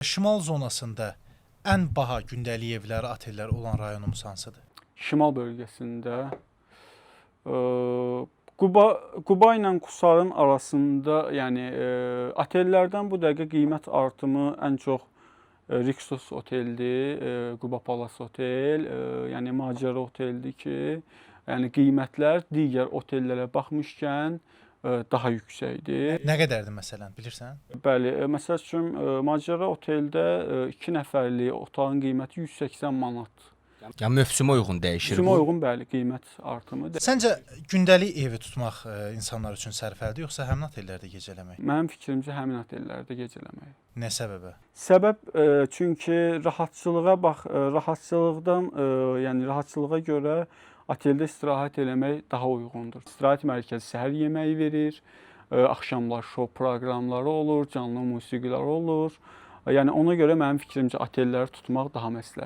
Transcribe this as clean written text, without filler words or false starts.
Şimal zonasında ən baha gündəlik evləri, otellər olan rayonumuz hansıdır? Şimal bölgəsində Quba ilə Qusarın arasında, yəni otellərdən bu dəqiqə qiymət artımı ən çox Rixos oteldir, Quba Palace otel, yəni macəra oteldir ki, yəni qiymətlər digər otellərə baxmışkən daha yüksəkdir. Nə qədərdir məsələn, bilirsən? Bəli, məsəl üçün macəra oteldə 2 nəfərlik otağın qiyməti 180 manat. Yəni mövsümə uyğun dəyişir Mövsümə bu. uyğun bəli qiymət artımıdır. Səncə gündəlik evi tutmaq insanlar üçün sərfəlidir, yoxsa həmin otellərdə gecələmək? Mənim fikrimcə həmin otellərdə gecələmək. Nə səbəbə? Səbəb çünki rahatçılıqdan, yəni rahatçılığa görə oteldə istirahət eləmək daha uyğundur. İstirahət mərkəzi səhər yeməyi verir, axşamlar şou proqramları olur, canlı musiqilər olur. Yəni ona görə mənim fikrimcə otelləri tutmaq daha məsləhətdir.